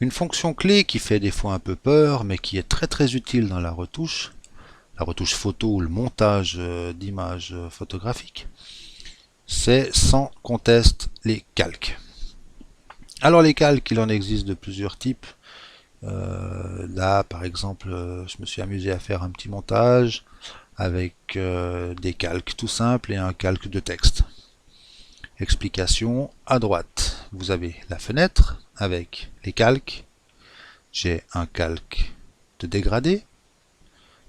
Une fonction clé qui fait des fois un peu peur, mais qui est très utile dans la retouche photo ou le montage d'images photographiques, c'est sans conteste les calques. Alors les calques, il en existe de plusieurs types. Là, par exemple, je me suis amusé à faire un petit montage avec des calques tout simples et un calque de texte. Explication, à droite, vous avez la fenêtre avec les calques. J'ai un calque de dégradé,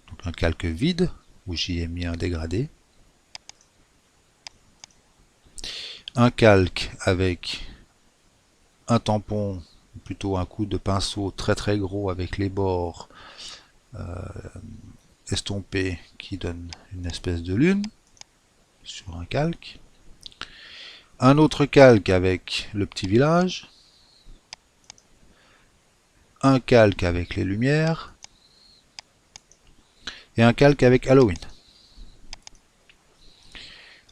donc un calque vide où j'y ai mis un dégradé. Un calque avec un tampon, plutôt un coup de pinceau très gros avec les bords estompés qui donne une espèce de lune sur un calque. Un autre calque avec le petit village. Un calque avec les lumières. Et un calque avec Halloween.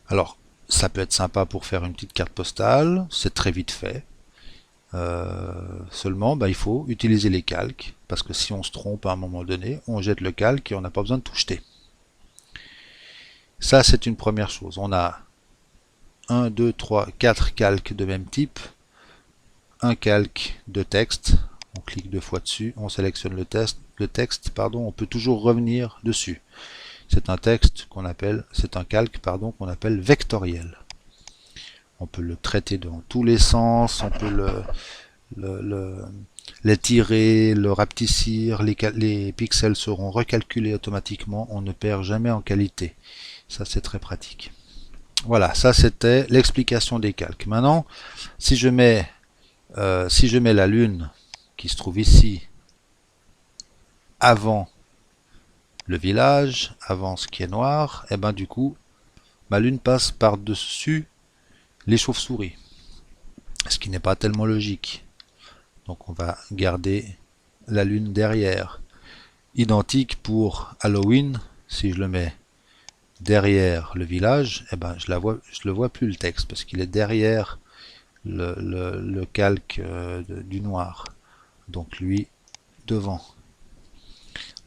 Alors, ça peut être sympa pour faire une petite carte postale, c'est très vite fait. Seulement, il faut utiliser les calques, parce que si on se trompe à un moment donné, on jette le calque et on n'a pas besoin de tout jeter. Ça, c'est une première chose. On a 1, 2, 3, 4 calques de même type. Un calque de texte. On clique deux fois dessus, on sélectionne le texte, on peut toujours revenir dessus. C'est un texte qu'on appelle, c'est un calque qu'on appelle vectoriel. On peut le traiter dans tous les sens, on peut l'étirer, le rapetissir, les pixels seront recalculés automatiquement, on ne perd jamais en qualité. Ça, c'est très pratique. Voilà, ça c'était l'explication des calques. Maintenant, si je mets la lune qui se trouve ici avant le village, avant ce qui est noir, et du coup, ma lune passe par-dessus les chauves-souris, ce qui n'est pas tellement logique. Donc on va garder la lune derrière. Identique pour Halloween, si je le mets derrière le village, je le vois plus le texte parce qu'il est derrière le calque du noir. Donc lui devant.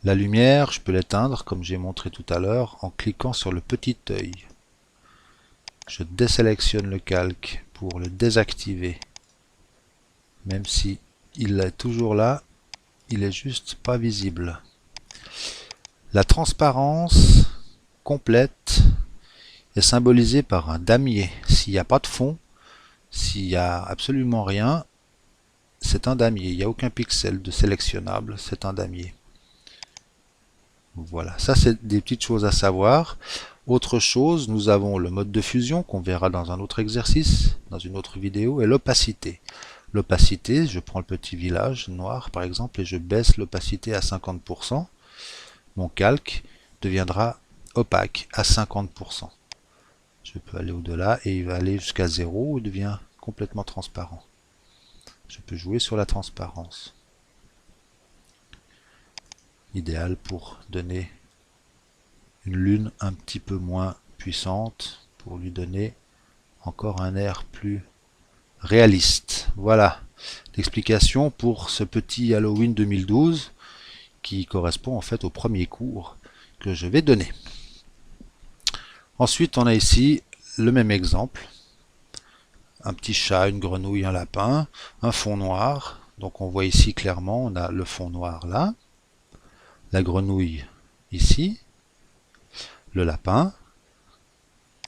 La lumière, je peux l'éteindre comme j'ai montré tout à l'heure en cliquant sur le petit œil. Je désélectionne le calque pour le désactiver. Même si il est toujours là, il est juste pas visible. La transparence complète est symbolisée par un damier. S'il n'y a pas de fond, s'il n'y a absolument rien, c'est un damier. Il n'y a aucun pixel de sélectionnable, c'est un damier. Voilà, ça c'est des petites choses à savoir. Autre chose, nous avons le mode de fusion qu'on verra dans un autre exercice, dans une autre vidéo, et l'opacité. L'opacité, je prends le petit village noir par exemple et je baisse l'opacité à 50%. Mon calque deviendra opaque à 50%. Je peux aller au-delà et il va aller jusqu'à 0 où il devient complètement transparent. Je peux jouer sur la transparence. Idéal pour donner une lune un petit peu moins puissante, pour lui donner encore un air plus réaliste. Voilà l'explication pour ce petit Halloween 2012 qui correspond en fait au premier cours que je vais donner. Ensuite, on a ici le même exemple. Un petit chat, une grenouille, un lapin, un fond noir. Donc on voit ici clairement, on a le fond noir là, la grenouille ici, le lapin,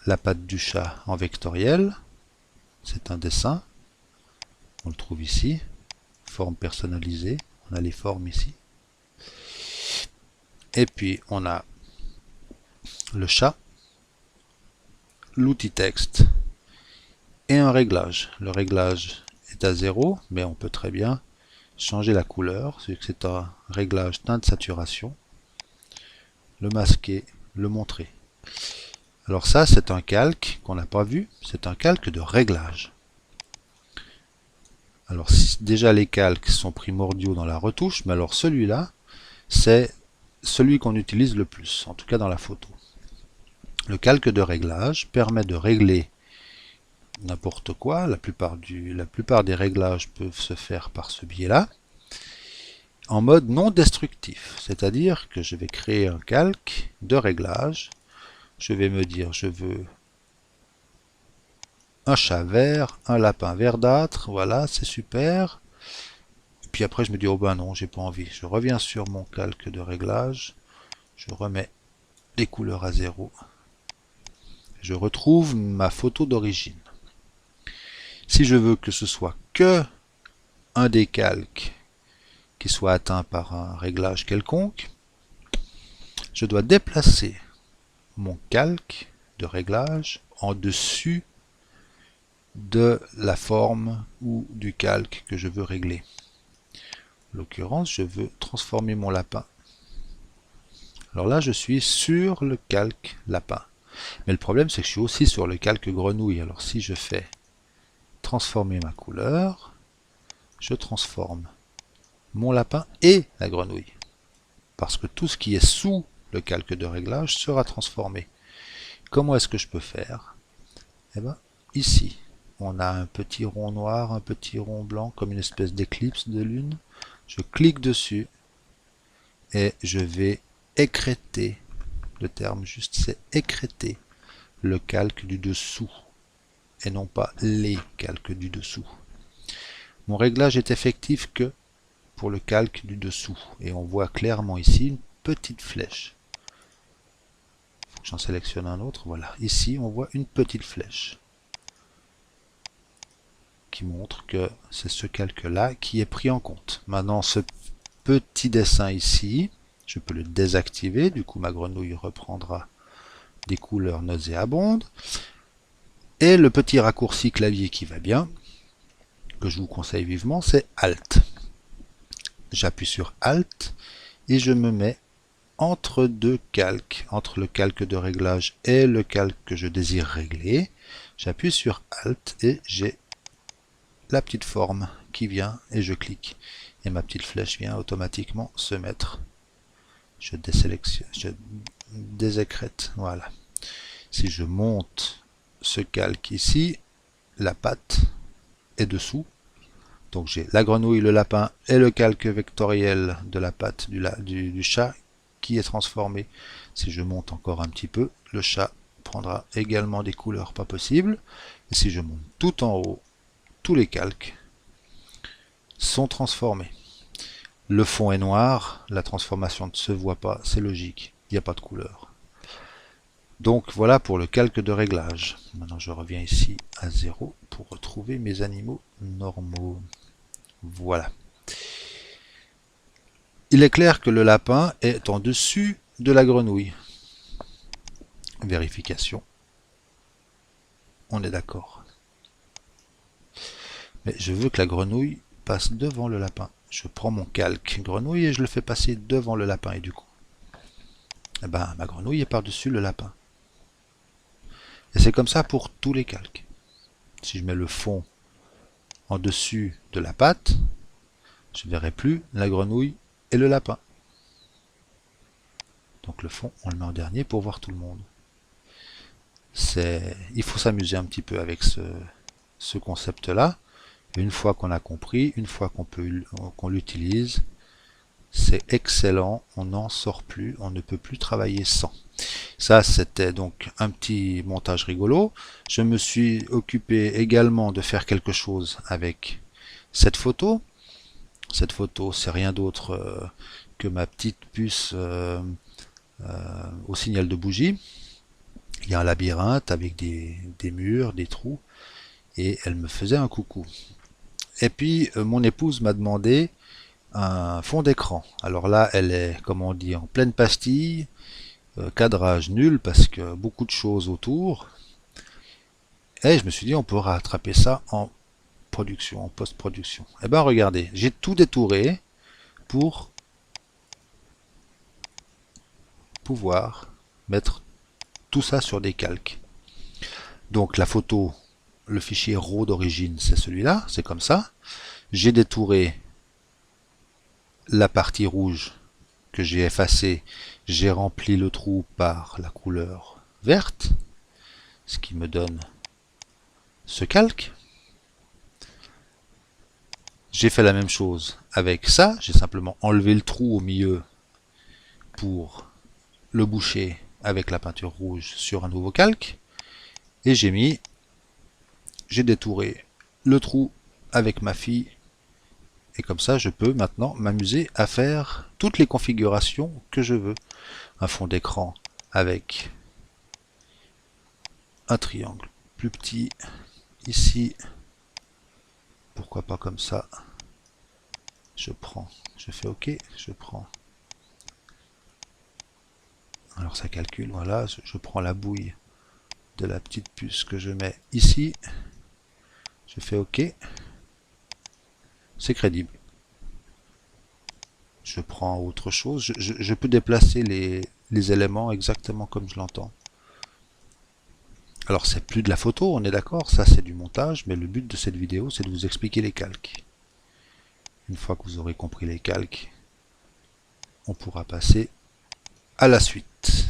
la patte du chat en vectoriel, c'est un dessin, on le trouve ici, forme personnalisée, on a les formes ici. Et puis on a le chat, l'outil texte et un réglage. Le réglage est à 0, mais on peut très bien changer la couleur, c'est un réglage teinte saturation, le masquer, le montrer. Alors ça c'est un calque qu'on n'a pas vu, c'est un calque de réglage. Alors déjà les calques sont primordiaux dans la retouche, mais alors celui-là c'est celui qu'on utilise le plus, en tout cas dans la photo. Le calque de réglage permet de régler n'importe quoi, la plupart des réglages peuvent se faire par ce biais-là. en mode non destructif, c'est-à-dire que je vais créer un calque de réglage. Je vais me dire, je veux un chat vert, un lapin verdâtre, voilà, c'est super. Puis après, je me dis, oh ben non, j'ai pas envie. Je reviens sur mon calque de réglage, je remets les couleurs à 0. Je retrouve ma photo d'origine. Si je veux que ce soit que un des calques qui soit atteint par un réglage quelconque, je dois déplacer mon calque de réglage en dessus de la forme ou du calque que je veux régler. En l'occurrence, je veux transformer mon lapin. Alors là, je suis sur le calque lapin. Mais le problème, c'est que je suis aussi sur le calque grenouille. Alors si je fais transformer ma couleur, je transforme mon lapin et la grenouille. Parce que tout ce qui est sous le calque de réglage sera transformé. Comment est-ce que je peux faire? Eh bien, ici, on a un petit rond noir, un petit rond blanc, comme une espèce d'éclipse de lune. Je clique dessus et je vais écrêter. Le terme juste, c'est écrêter le calque du dessous et non pas les calques du dessous. Mon réglage est effectif que pour le calque du dessous et on voit clairement ici une petite flèche. Il faut que j'en sélectionne un autre. Voilà, ici on voit une petite flèche qui montre que c'est ce calque-là qui est pris en compte. Maintenant, ce petit dessin ici, je peux le désactiver. Du coup, ma grenouille reprendra des couleurs nauséabondes. Et le petit raccourci clavier qui va bien, que je vous conseille vivement, c'est Alt. J'appuie sur Alt et je me mets entre deux calques, entre le calque de réglage et le calque que je désire régler. J'appuie sur Alt et j'ai la petite forme qui vient et je clique. Et ma petite flèche vient automatiquement se mettre. Je désélectionne, je désécrète, voilà. Si je monte ce calque ici, la patte est dessous. Donc j'ai la grenouille, le lapin et le calque vectoriel de la patte du chat qui est transformé. Si je monte encore un petit peu, le chat prendra également des couleurs pas possibles. Et si je monte tout en haut, tous les calques sont transformés. Le fond est noir, la transformation ne se voit pas, c'est logique, il n'y a pas de couleur. Donc voilà pour le calque de réglage. Maintenant je reviens ici à 0 pour retrouver mes animaux normaux. Voilà. Il est clair que le lapin est en dessus de la grenouille. Vérification. On est d'accord. Mais je veux que la grenouille passe devant le lapin. Je prends mon calque grenouille et je le fais passer devant le lapin. Et du coup, eh ben, ma grenouille est par-dessus le lapin. Et c'est comme ça pour tous les calques. Si je mets le fond en dessus de la patte, je ne verrai plus la grenouille et le lapin. Donc le fond, on le met en dernier pour voir tout le monde. Il faut s'amuser un petit peu avec ce concept-là. Une fois qu'on a compris, une fois qu'on l'utilise, c'est excellent, on n'en sort plus, on ne peut plus travailler sans. Ça, c'était donc un petit montage rigolo. Je me suis occupé également de faire quelque chose avec cette photo. Cette photo, c'est rien d'autre que ma petite puce au signal de bougie. Il y a un labyrinthe avec des murs, des trous, et elle me faisait un coucou. Et puis, mon épouse m'a demandé un fond d'écran. Alors là, elle est, comme on dit, en pleine pastille, cadrage nul parce que beaucoup de choses autour. Et je me suis dit, on peut rattraper ça en production, en post-production. Et ben regardez, j'ai tout détouré pour pouvoir mettre tout ça sur des calques. Donc la photo, le fichier RAW d'origine, c'est celui-là, c'est comme ça. J'ai détouré la partie rouge que j'ai effacée, j'ai rempli le trou par la couleur verte, ce qui me donne ce calque. J'ai fait la même chose avec ça. J'ai simplement enlevé le trou au milieu pour le boucher avec la peinture rouge sur un nouveau calque. Et j'ai détouré le trou avec ma fille. Et comme ça, je peux maintenant m'amuser à faire toutes les configurations que je veux. Un fond d'écran avec un triangle plus petit ici. Pourquoi pas comme ça. Je fais OK, je prends. Alors ça calcule, voilà, je prends la bouille de la petite puce que je mets ici. Je fais OK. C'est crédible. Je prends autre chose. Je peux déplacer les éléments exactement comme je l'entends. Alors c'est plus de la photo, on est d'accord, ça c'est du montage, mais le but de cette vidéo c'est de vous expliquer les calques. Une fois que vous aurez compris les calques, on pourra passer à la suite.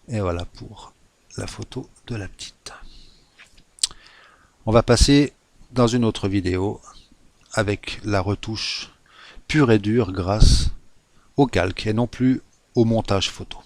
Et voilà pour la photo de la petite. On va passer dans une autre vidéo avec la retouche pure et dure grâce au calque et non plus au montage photo.